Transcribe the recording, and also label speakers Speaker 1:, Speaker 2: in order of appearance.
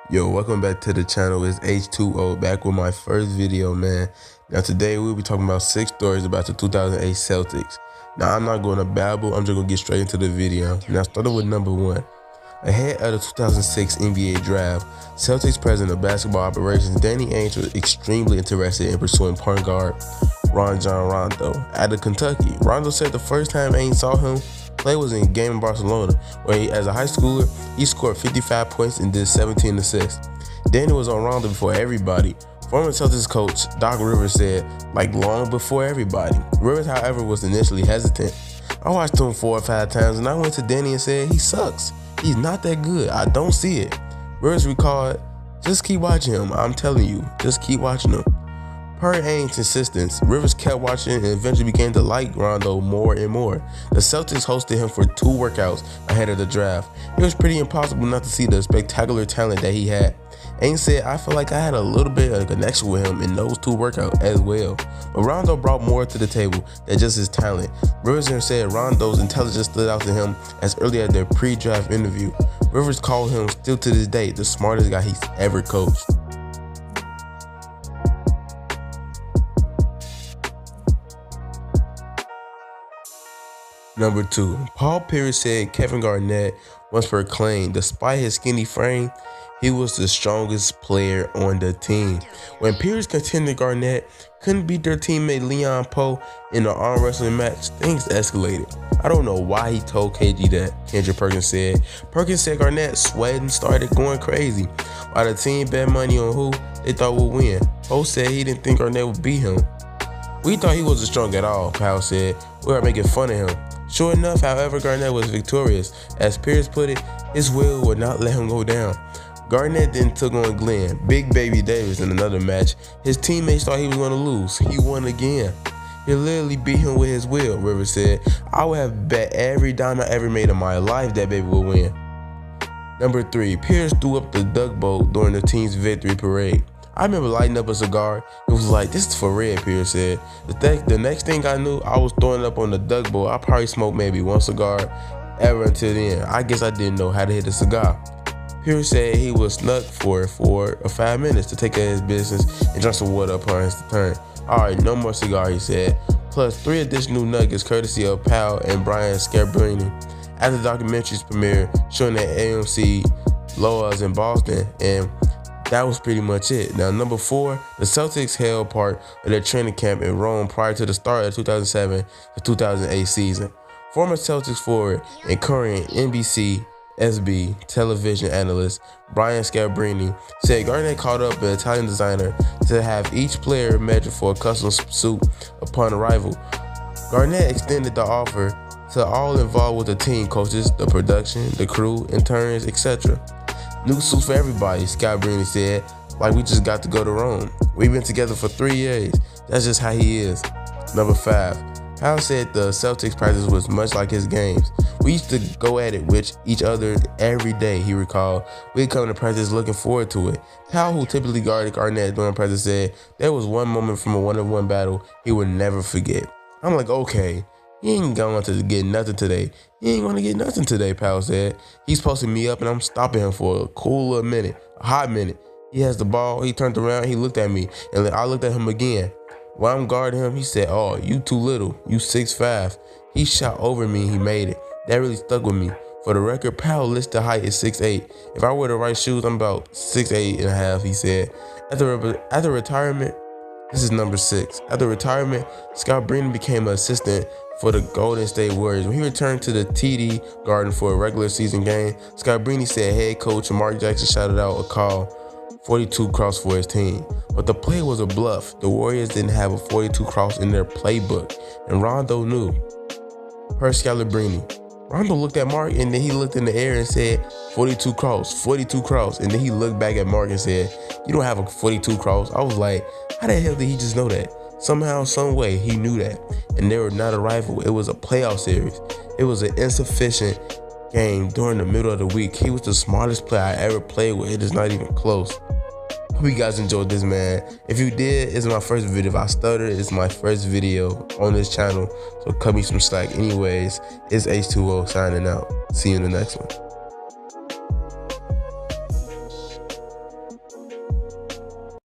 Speaker 1: Yo, welcome back to the channel. It's H2O back with my first video, man. Now today we'll be talking about 6 stories about the 2008 Celtics. Now I'm not going to babble, I'm just going to get straight into the video. Now starting with number 1. Ahead of the 2006 NBA draft, Celtics president of basketball operations Danny Ainge was extremely interested in pursuing point guard John Rondo out of Kentucky. Rondo said the first time Ainge saw him play was in a game in Barcelona, where as a high schooler, he scored 55 points and did 17 assists. Danny was on Rondo before everybody. Former Celtics coach Doc Rivers said, like long before everybody. Rivers, however, was initially hesitant. I watched him 4 or 5 times and I went to Danny and said, he sucks. He's not that good. I don't see it. Rivers recalled, just keep watching him. I'm telling you, just keep watching him. Per Ainge's insistence, Rivers kept watching and eventually began to like Rondo more and more. The Celtics hosted him for 2 workouts ahead of the draft. It was pretty impossible not to see the spectacular talent that he had. Ainge said, I feel like I had a little bit of a connection with him in those 2 workouts as well. But Rondo brought more to the table than just his talent. Rivers said Rondo's intelligence stood out to him as early as their pre-draft interview. Rivers called him, still to this day, the smartest guy he's ever coached. Number 2, Paul Pierce said Kevin Garnett once proclaimed, despite his skinny frame, he was the strongest player on the team. When Pierce contended Garnett couldn't beat their teammate Leon Poe in the arm wrestling match, things escalated. I don't know why he told KG that, Kendrick Perkins said. Perkins said Garnett sweated and started going crazy, while the team bet money on who they thought would win. Poe said he didn't think Garnett would beat him. We thought he wasn't strong at all, Powell said. We were making fun of him. Sure enough, however, Garnett was victorious. As Pierce put it, his will would not let him go down. Garnett then took on Glenn, Big Baby Davis, in another match. His teammates thought he was going to lose. He won again. He literally beat him with his will, Rivers said. I would have bet every dime I ever made in my life that baby would win. Number 3, Pierce threw up the duck boat during the team's victory parade. I remember lighting up a cigar. It was like, this is for red, Pierce said. The next thing I knew, I was throwing up on the duck boat. I probably smoked maybe 1 cigar ever until then. I guess I didn't know how to hit a cigar. Pierce said he was snuck for 4 or 5 minutes to take care of his business and drink some water upon his turn. Alright, no more cigar, he said. Plus 3 additional nuggets courtesy of Powell and Brian Scalabrine. After the documentary's premiere, showing at AMC Loas in Boston, and that was pretty much it. Now, number 4, the Celtics held part of their training camp in Rome prior to the start of the 2007 to 2008 season. Former Celtics forward and current NBC SB television analyst Brian Scalabrine said Garnett called up an Italian designer to have each player measure for a custom suit upon arrival. Garnett extended the offer to all involved with the team, coaches, the production, the crew, interns, etc. New suits for everybody, Scalabrine said, like we just got to go to Rome. We've been together for 3 years. That's just how he is. Number 5, Powell said the Celtics practice was much like his games. We used to go at it with each other every day, he recalled. We'd come to practice looking forward to it. Powell, who typically guarded Garnett during practice, said there was one moment from a one-on-one battle he would never forget. I'm like, okay. He ain't going to get nothing today. He ain't going to get nothing today, Powell said. He's posting me up and I'm stopping him for a cool little minute, a hot minute. He has the ball, he turned around, he looked at me, and then I looked at him again. While I'm guarding him, he said, oh, you too little, you 6'5". He shot over me and he made it. That really stuck with me. For the record, Powell listed height as 6'8". If I wear the right shoes, I'm about 6'8 and a half, he said. After retirement, this is number 6. After retirement, Scalabrine became an assistant for the Golden State Warriors. When he returned to the TD Garden for a regular season game, Scalabrine said head coach Mark Jackson shouted out a call 42 cross for his team. But the play was a bluff. The Warriors didn't have a 42 cross in their playbook, and Rondo knew. Per Scalabrine, Rondo looked at Mark and then he looked in the air and said 42 cross, 42 cross, and then he looked back at Mark and said, you don't have a 42 cross. I was like, how the hell did he just know that? Somehow, some way, he knew that. And they were not a rival. It was a playoff series. It was an insufficient game during the middle of the week. He was the smartest player I ever played with. It is not even close. Hope you guys enjoyed this, man. If you did, it's my first video. If I stuttered, it's my first video on this channel. So cut me some slack. Anyways, it's H2O signing out. See you in the next one.